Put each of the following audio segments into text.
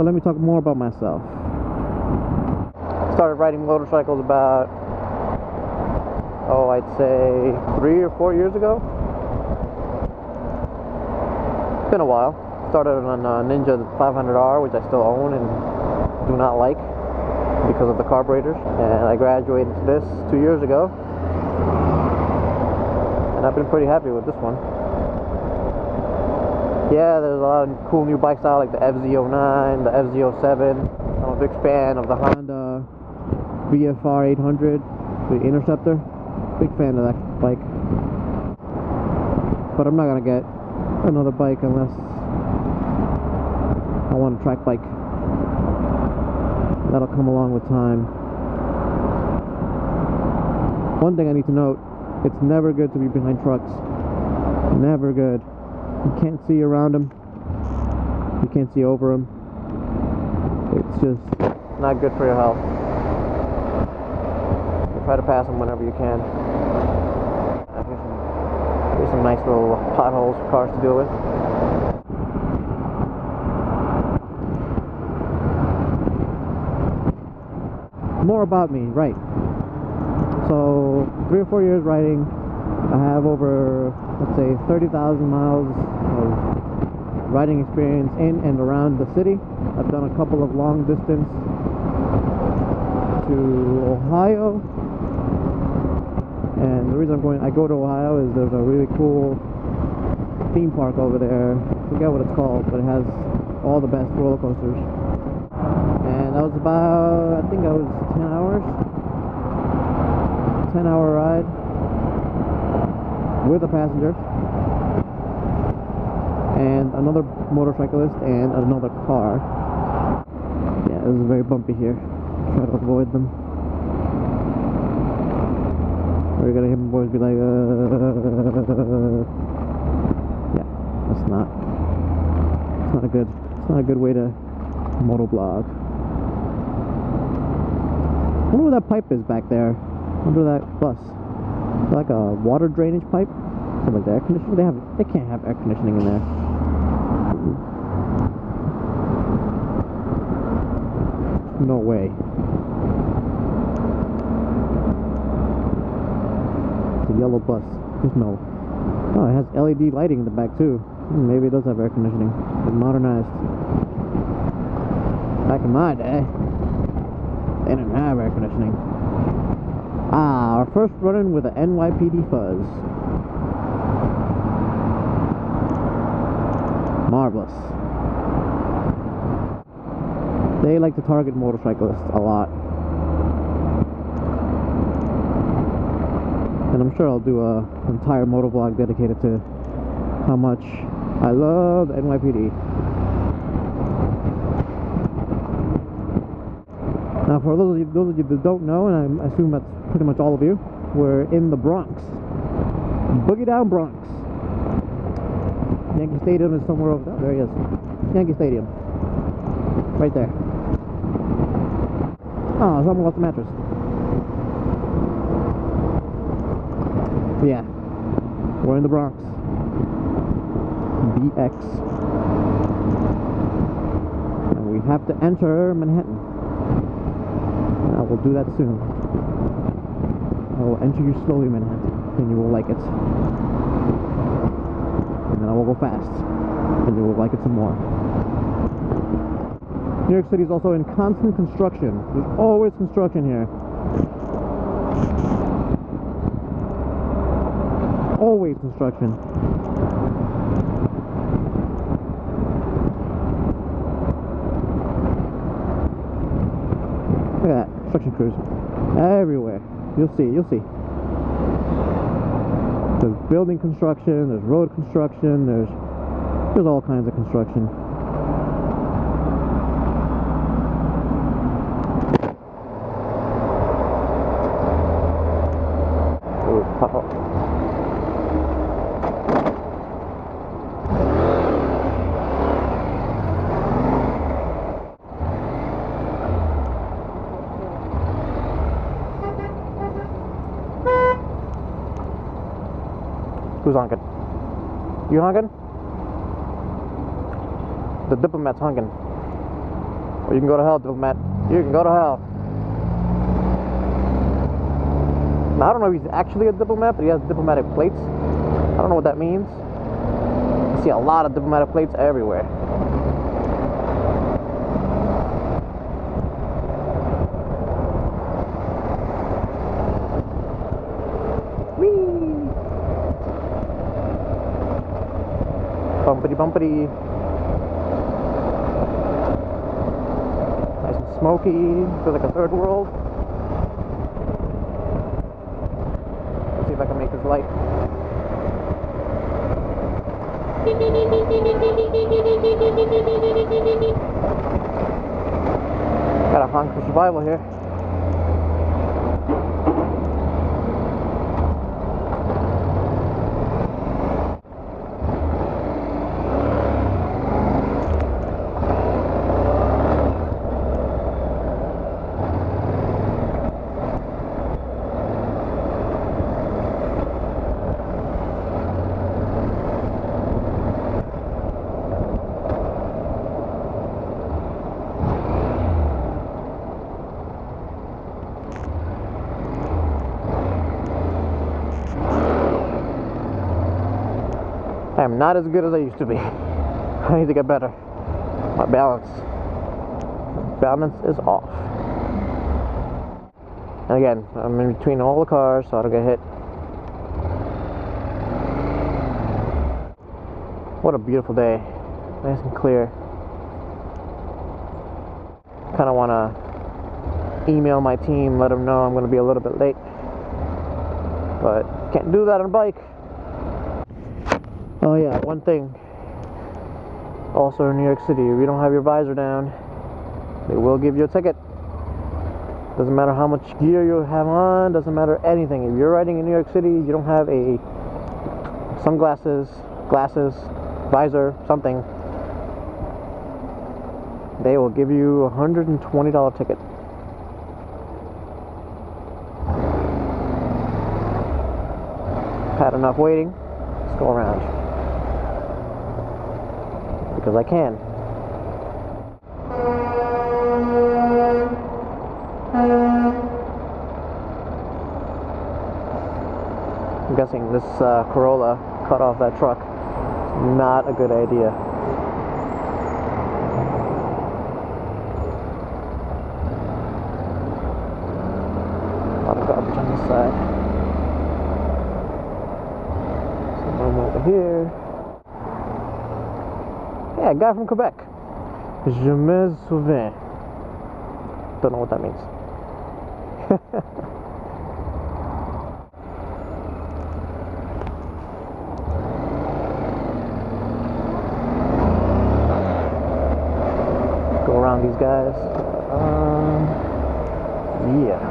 let me talk more about myself. I started riding motorcycles about, I'd say 3 or 4 years ago. It's been a while. Started on a NC700X, which I still own and do not like because of the carburetors. And I graduated to this 2 years ago. And I've been pretty happy with this one. Yeah, there's a lot of cool new bikes out, like the FZ09, the FZ07. I'm a big fan of the Honda VFR 800, the Interceptor. Big fan of that bike. But I'm not gonna get another bike unless I want a track bike. That'll come along with time. One thing I need to note, it's never good to be behind trucks. Never good. You can't see around them. You can't see over them. It's just not good for your health. You try to pass them whenever you can. Here's some nice little potholes for cars to deal with. More about me, right. So, 3 or 4 years riding. I have over, let's say, 30,000 miles of riding experience in and around the city. I've done a couple of long distance to Ohio. And the reason I go to Ohio is there's a really cool theme park over there. I forget what it's called, but it has all the best roller coasters. And that was about, I think that was 10 hours. 10-hour ride with a passenger and another motorcyclist and another car. Yeah, this is very bumpy here. Try to avoid them. We're gonna hear my boys be like, yeah, it's not a good way to motovlog. I wonder what that pipe is back there under that bus. Like a water drainage pipe? Something like the air conditioning? They can't have air conditioning in there. No way. It's a yellow bus. There's no. Oh, it has LED lighting in the back too. Maybe it does have air conditioning. It's modernized. Back in my day, they didn't have air conditioning. Ah, our first run-in with the NYPD fuzz. Marvelous. They like to target motorcyclists a lot. And I'm sure I'll do an entire motovlog dedicated to how much I love the NYPD. Now, for those of you that don't know, and I assume that's pretty much all of you, we're in the Bronx. Boogie down Bronx. Yankee Stadium is somewhere over there. There he is. Yankee Stadium. Right there. Oh, someone lost the mattress. Yeah. We're in the Bronx. BX. And we have to enter Manhattan. And I will do that soon. I will enter you slowly, Manhattan, and you will like it. And then I will go fast, and you will like it some more. New York City is also in constant construction. There's always construction here. Always construction. Look at that, construction crews everywhere. You'll see. There's building construction, there's road construction, there's all kinds of construction. Ooh, pop. Who's honking? You honking? The diplomat's honking. Or you can go to hell, diplomat. You can go to hell. Now, I don't know if he's actually a diplomat, but he has diplomatic plates. I don't know what that means. I see a lot of diplomatic plates everywhere. Whee! Bumpity bumpity. Nice and smoky. Feels like a third world. Let's see if I can make this light. Gotta honk for survival here. I am not as good as I used to be. I need to get better. My balance is off. And again, I'm in between all the cars so I don't get hit. What a beautiful day. Nice and clear. Kind of want to email my team, let them know I'm going to be a little bit late. But can't do that on a bike. Oh yeah, one thing. Also in New York City, if you don't have your visor down, they will give you a ticket. Doesn't matter how much gear you have on, doesn't matter anything. If you're riding in New York City, you don't have a sunglasses, glasses, visor, something, they will give you a $120 ticket. Had enough waiting, let's go around. Because I can. I'm guessing this Corolla cut off that truck. Not a good idea. A lot of garbage on this side. Some room over here. Yeah, guy from Quebec. Je me souviens. Don't know what that means. Let's go around these guys. Yeah.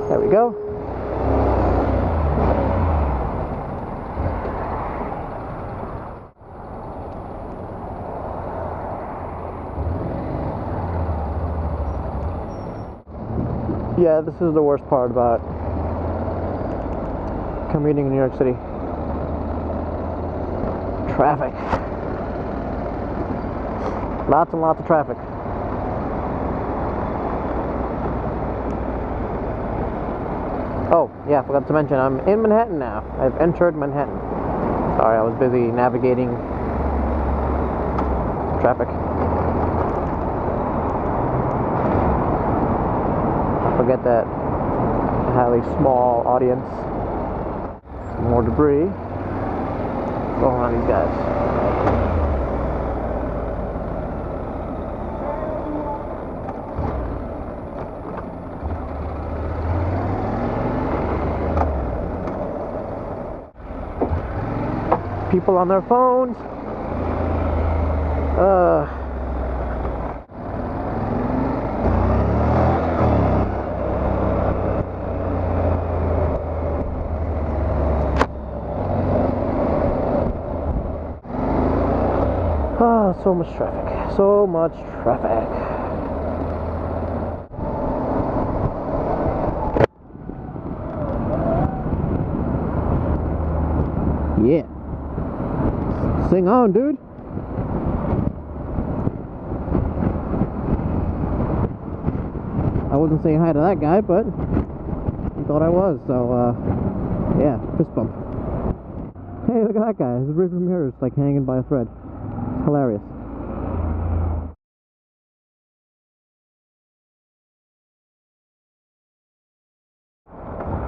There we go. Yeah, this is the worst part about commuting in New York City. Traffic. Lots and lots of traffic. Oh, yeah, I forgot to mention, I'm in Manhattan now. I've entered Manhattan. Sorry, I was busy navigating traffic. Forget that I have a small audience. Some more debris. Let's go around these guys. People on their phones. So much traffic. So much traffic. Yeah. Sing on, dude. I wasn't saying hi to that guy, but he thought I was, so yeah, fist bump. Hey, look at that guy, his rearview mirror is like hanging by a thread. It's hilarious.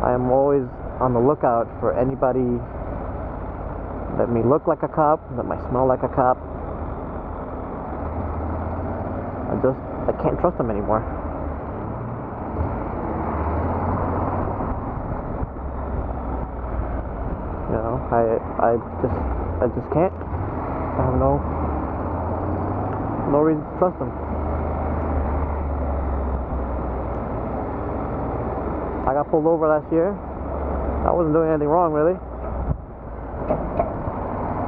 I am always on the lookout for anybody that may look like a cop, that might smell like a cop. I can't trust them anymore. You know, I just can't. I have no reason to trust them. I got pulled over last year. I wasn't doing anything wrong, really.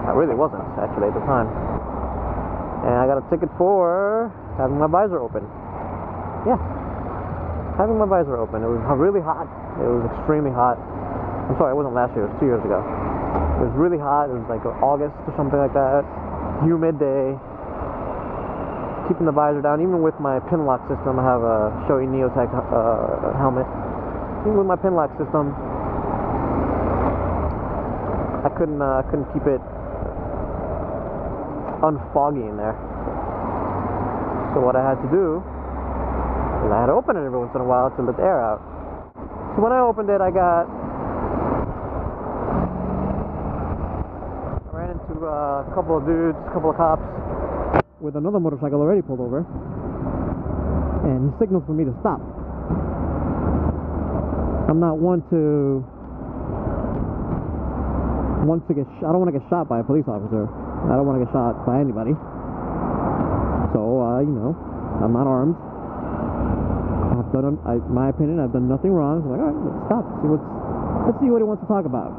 I really wasn't, actually, at the time. And I got a ticket for having my visor open. Yeah, having my visor open. It was really hot. It was extremely hot. I'm sorry, it wasn't last year. It was 2 years ago. It was really hot. It was like August or something like that. Humid day. Keeping the visor down. Even with my pin lock system, I have a Shoei Neotech helmet. Even with my pin lock system, I couldn't keep it unfoggy in there. So what I had to do is I had to open it every once in a while to let the air out. So when I opened it, I ran into a couple of dudes, a couple of cops with another motorcycle already pulled over, and he signaled for me to stop. I'm not one to get shot. I don't want to get shot by a police officer. I don't want to get shot by anybody. So, you know, I'm not armed. I've done, my opinion, I've done nothing wrong. So I'm like, all right, let's stop. Let's see what he wants to talk about.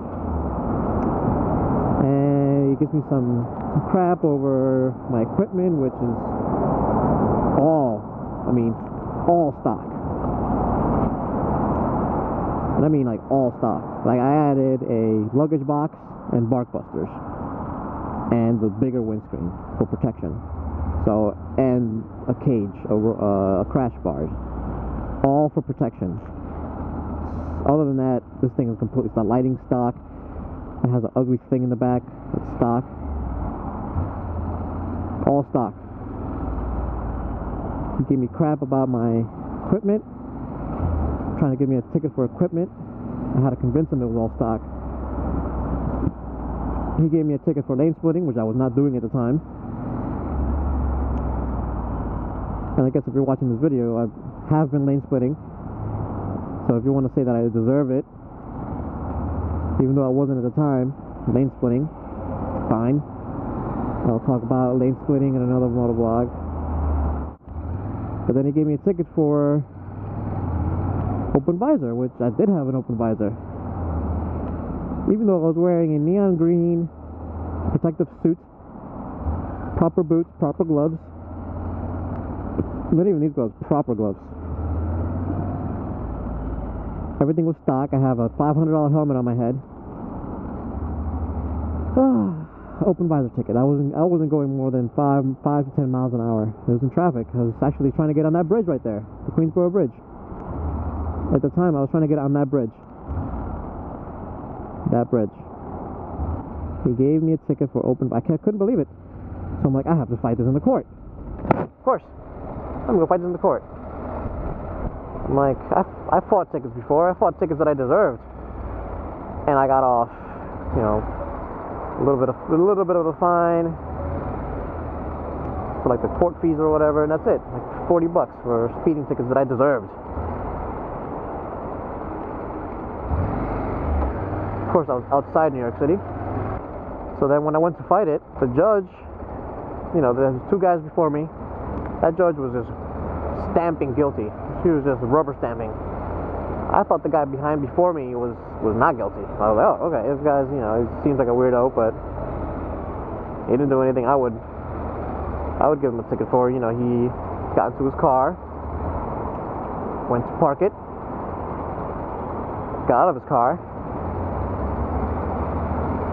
And he gives me some crap over my equipment, which is all stock. And I mean like all stock. Like I added a luggage box and bark busters and the bigger windscreen for protection. So, and a cage, a crash bars, all for protection. Other than that, this thing is completely stock. Lighting stock. It has an ugly thing in the back. It's stock. All stock. He gave me crap about my equipment, trying to give me a ticket for equipment. I had to convince him it was all stock. He gave me a ticket for lane splitting, which I was not doing at the time. And I guess if you're watching this video, I have been lane splitting. So if you want to say that I deserve it, even though I wasn't at the time, lane splitting, fine. I'll talk about lane splitting in another motovlog. But then he gave me a ticket for open visor, which I did have an open visor. Even though I was wearing a neon green protective suit, proper boots, proper gloves. Not even these gloves, proper gloves. Everything was stock. I have a $500 helmet on my head. Open visor ticket. I wasn't going more than 5 to 10 miles an hour. I was in traffic. I was actually trying to get on that bridge right there, the Queensboro Bridge. At the time, I was trying to get on that bridge. That bridge. He gave me a ticket for open. I couldn't believe it. So I'm like, I have to fight this in the court. Of course, I'm gonna go fight this in the court. I'm like, I fought tickets before. I fought tickets that I deserved, and I got off, you know, a little bit of a fine for like the court fees or whatever, and that's it. Like $40 for speeding tickets that I deserved. Of course, I was outside New York City. So then when I went to fight it, the judge, you know, there's two guys before me. That judge was just stamping guilty. She was just rubber stamping. I thought the guy before me was not guilty. I was like, oh, okay, this guy's, you know, he seems like a weirdo, but he didn't do anything I would give him a ticket for. You know, he got into his car, went to park it, got out of his car,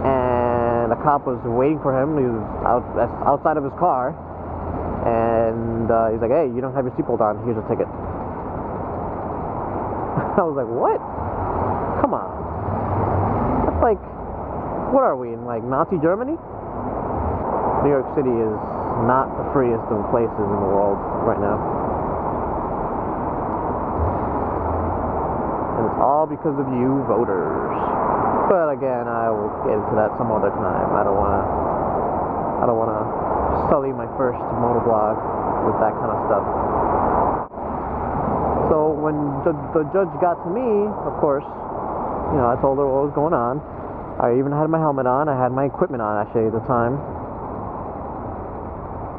and the cop was waiting for him. He was outside of his car, and he's like, hey, you don't have your seatbelt on, here's a ticket. I was like, what? Come on. That's like, what are we, in like Nazi Germany? New York City is not the freest of places in the world right now. And it's all because of you voters. But again, I will get into that some other time. I don't wanna sully my first motovlog with that kind of stuff. So when the judge got to me, of course, you know, I told her what was going on. I even had my helmet on. I had my equipment on actually at the time.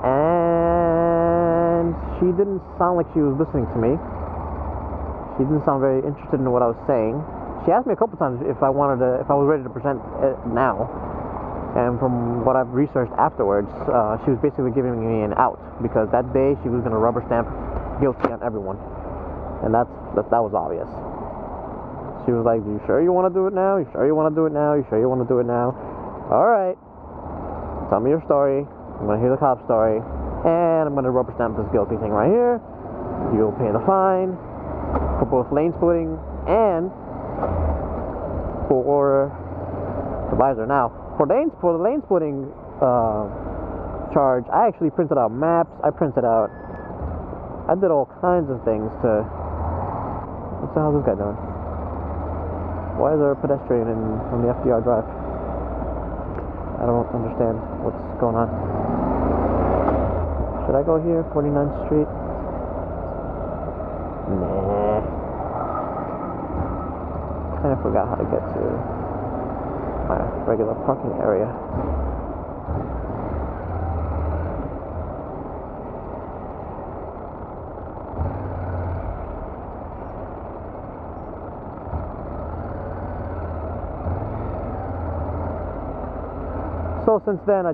And she didn't sound like she was listening to me. She didn't sound very interested in what I was saying. She asked me a couple times if I was ready to present it now. And from what I've researched afterwards, she was basically giving me an out because that day she was going to rubber stamp guilty on everyone, and that was obvious. She was like, "You sure you want to do it now? You sure you want to do it now? You sure you want to do it now? All right, tell me your story. I'm going to hear the cop story, and I'm going to rubber stamp this guilty thing right here. You'll pay the fine for both lane splitting and for the visor." Now, for the lane splitting charge, I actually printed out maps. I did all kinds of things to. What the hell is this guy doing? Why is there a pedestrian on the FDR drive? I don't understand what's going on. Should I go here, 49th Street? Nah. Kind of forgot how to get to my regular parking area. So since then, I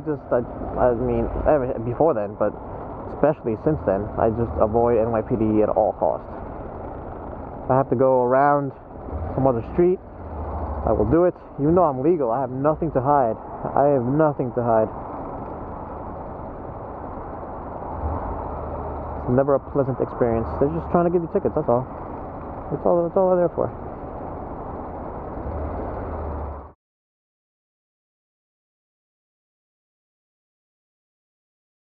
mean, before then, but especially since then, I just avoid NYPD at all costs. If I have to go around some other street, I will do it. Even though I'm legal, I have nothing to hide. I have nothing to hide. It's never a pleasant experience. They're just trying to give you tickets, that's all. That's all they're there for.